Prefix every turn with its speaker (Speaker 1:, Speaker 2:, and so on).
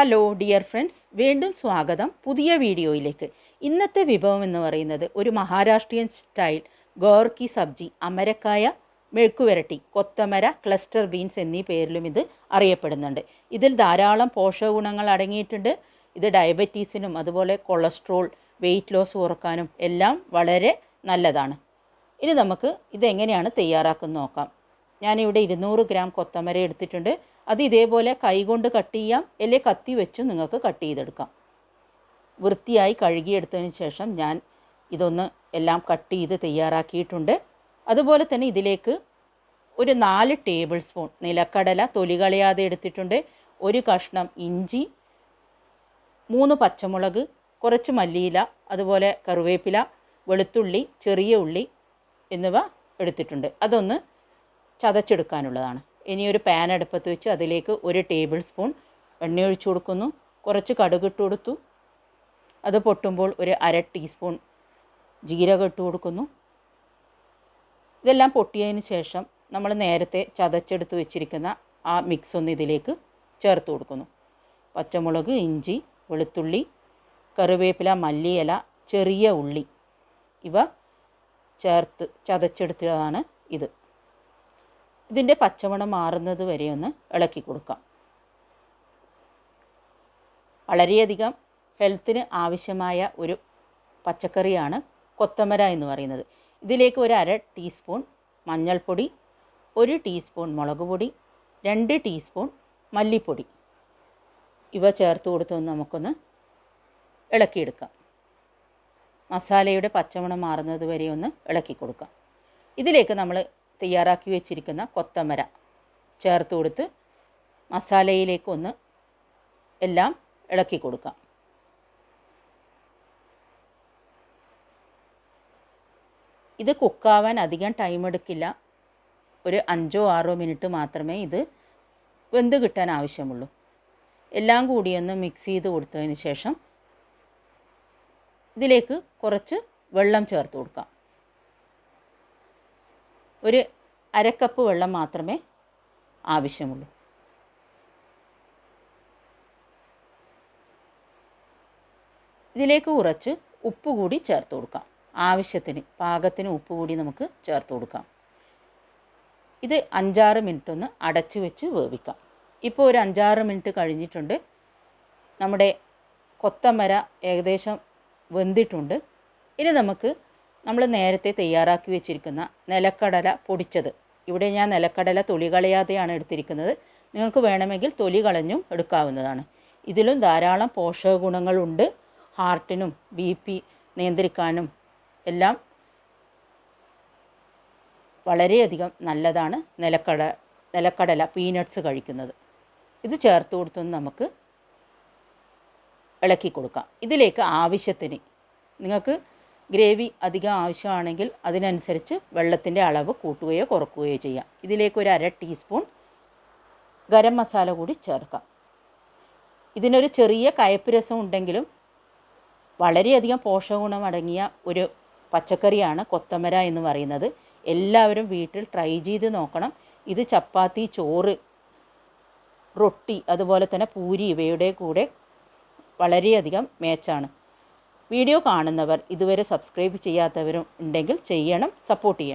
Speaker 1: Hello dear friends, വീണ്ടും സ്വാഗതം പുതിയ വീഡിയോയിലേക്ക്. ഇന്നത്തെ വിഭവം എന്ന് പറയുന്നത് ഒരു മഹാരാഷ്ട്രീയൻ സ്റ്റൈൽ ഗോർ കി സബ്ജി, അമരക്കായ മെഴുക്കുവരട്ടി, കൊത്തമര, ക്ലസ്റ്റർ ബീൻസ് എന്നീ പേരിലും ഇത് അറിയപ്പെടുന്നുണ്ട്. ഇതിൽ ധാരാളം പോഷകഗുണങ്ങൾ അടങ്ങിയിട്ടുണ്ട്. ഇത് ഡയബറ്റീസിനും അതുപോലെ കൊളസ്ട്രോൾ, വെയിറ്റ് ലോസ് കുറക്കാനും എല്ലാം വളരെ നല്ലതാണ്. ഇനി നമുക്ക് ഇതെങ്ങനെയാണ് തയ്യാറാക്കുന്നത് നോക്കാം. ഞാനിവിടെ 200 ഗ്രാം കൊത്തമര എടുത്തിട്ടുണ്ട്. അത് ഇതേപോലെ കൈകൊണ്ട് കട്ട് ചെയ്യാം, അല്ലെങ്കിൽ കത്തി വെച്ചും നിങ്ങൾക്ക് കട്ട് ചെയ്തെടുക്കാം. വൃത്തിയായി കഴുകിയെടുത്തതിന് ശേഷം ഞാൻ ഇതൊന്ന് എല്ലാം കട്ട് ചെയ്ത് തയ്യാറാക്കിയിട്ടുണ്ട്. അതുപോലെ തന്നെ ഇതിലേക്ക് ഒരു 4 ടേബിൾ സ്പൂൺ നിലക്കടല തൊലി കളയാതെ എടുത്തിട്ടുണ്ട്. ഒരു കഷ്ണം ഇഞ്ചി, 3 പച്ചമുളക്, കുറച്ച് മല്ലിയില, അതുപോലെ കറിവേപ്പില, വെളുത്തുള്ളി, ചെറിയ ഉള്ളി എന്നിവ എടുത്തിട്ടുണ്ട്. അതൊന്ന് ചതച്ചെടുക്കാനുള്ളതാണ്. ഇനി ഒരു പാൻ അടുപ്പത്ത് വെച്ച് അതിലേക്ക് 1 ടേബിൾ സ്പൂൺ എണ്ണ ഒഴിച്ചു കൊടുക്കുന്നു. കുറച്ച് കടുക് ഇട്ട് കൊടുത്തു. അത് പൊട്ടുമ്പോൾ ഒരു 1/2 ടീസ്പൂൺ ജീരകം ഇട്ട് കൊടുക്കുന്നു. ഇതെല്ലാം പൊട്ടിയതിന് ശേഷം നമ്മൾ നേരത്തെ ചതച്ചെടുത്ത് വെച്ചിരിക്കുന്ന ആ മിക്സ് ഒന്ന് ഇതിലേക്ക് ചേർത്ത് കൊടുക്കുന്നു. പച്ചമുളക്, ഇഞ്ചി, വെളുത്തുള്ളി, കറിവേപ്പില, മല്ലിയില, ചെറിയ ഉള്ളി ഇവ ചേർത്ത് ചതച്ചെടുത്തതാണ് ഇത്. ഇതിൻ്റെ പച്ചമണം മാറുന്നത് വരെ ഒന്ന് ഇളക്കി കൊടുക്കാം. വളരെയധികം ഹെൽത്തിന് ആവശ്യമായ ഒരു പച്ചക്കറിയാണ് കൊത്തമര എന്ന് പറയുന്നത്. ഇതിലേക്ക് ഒരു 1/2 ടീസ്പൂൺ മഞ്ഞൾപ്പൊടി, 1 ടീസ്പൂൺ മുളക് പൊടി, 2 ടീസ്പൂൺ മല്ലിപ്പൊടി ഇവ ചേർത്ത് കൊടുത്തൊന്ന് നമുക്കൊന്ന് ഇളക്കിയെടുക്കാം. മസാലയുടെ പച്ചമണം മാറുന്നത് വരെ ഒന്ന് ഇളക്കി കൊടുക്കാം. ഇതിലേക്ക് നമ്മൾ തയ്യാറാക്കി വെച്ചിരിക്കുന്ന കൊത്തമര ചേർത്ത് കൊടുത്ത് മസാലയിലേക്കൊന്ന് എല്ലാം ഇളക്കി കൊടുക്കാം. ഇത് കുക്കാവാൻ അധികം ടൈം എടുക്കില്ല. ഒരു 5-6 മിനിറ്റ് മാത്രമേ ഇത് വെന്ത് കിട്ടാൻ ആവശ്യമുള്ളൂ. എല്ലാം കൂടിയൊന്ന് മിക്സ് ചെയ്ത് കൊടുത്തതിന് ശേഷം ഇതിലേക്ക് കുറച്ച് വെള്ളം ചേർത്ത് കൊടുക്കാം. ഒരു 1/2 കപ്പ് വെള്ളം മാത്രമേ ആവശ്യമുള്ളൂ. ഇതിലേക്ക് കുറച്ച് ഉപ്പ് കൂടി ചേർത്ത് കൊടുക്കാം. ആവശ്യത്തിന് പാകത്തിന് ഉപ്പ് കൂടി നമുക്ക് ചേർത്ത് കൊടുക്കാം. ഇത് 5-6 മിനിറ്റ് ഒന്ന് അടച്ചു വെച്ച് വേവിക്കാം. ഇപ്പോൾ ഒരു 5-6 മിനിറ്റ് കഴിഞ്ഞിട്ടുണ്ട്. നമ്മുടെ കൊത്തമര ഏകദേശം വെന്തിട്ടുണ്ട്. ഇനി നമുക്ക് നമ്മൾ നേരത്തെ തയ്യാറാക്കി വെച്ചിരിക്കുന്ന നിലക്കടല പൊടിച്ചത്, ഇവിടെ ഞാൻ നിലക്കടല തൊലി കളയാതെയാണ് എടുത്തിരിക്കുന്നത്. നിങ്ങൾക്ക് വേണമെങ്കിൽ തൊലി കളഞ്ഞും എടുക്കാവുന്നതാണ്. ഇതിലും ധാരാളം പോഷക ഗുണങ്ങളുണ്ട്. ഹാർട്ടിനും BP നിയന്ത്രിക്കാനും എല്ലാം വളരെയധികം നല്ലതാണ് നിലക്കടല പീനട്ട്സ് കഴിക്കുന്നത്. ഇത് ചേർത്ത് കൊടുത്തൊന്ന് നമുക്ക് ഇളക്കി കൊടുക്കാം. ഇതിലേക്ക് ആവശ്യത്തിന് നിങ്ങൾക്ക് ഗ്രേവി അധികം ആവശ്യമാണെങ്കിൽ അതിനനുസരിച്ച് വെള്ളത്തിൻ്റെ അളവ് കൂട്ടുകയോ കുറക്കുകയോ ചെയ്യാം. ഇതിലേക്ക് ഒരു 1/2 ടീസ്പൂൺ ഗരം മസാല കൂടി ചേർക്കാം. ഇതിനൊരു ചെറിയ കയ്പ്പ് രസം ഉണ്ടെങ്കിലും വളരെയധികം പോഷകഗുണം അടങ്ങിയ ഒരു പച്ചക്കറിയാണ് കൊത്തമര എന്ന് പറയുന്നത്. എല്ലാവരും വീട്ടിൽ ട്രൈ ചെയ്ത് നോക്കണം. ഇത് ചപ്പാത്തി, ചോറ്, റൊട്ടി, അതുപോലെ തന്നെ പൂരി ഇവയുടെ കൂടെ വളരെയധികം മേച്ചാണ്. വീഡിയോ കാണുന്നവർ ഇതുവരെ സബ്സ്ക്രൈബ് ചെയ്യാത്തവരും ഉണ്ടെങ്കിൽ ചെയ്യണം, സപ്പോർട്ട് ചെയ്യണം.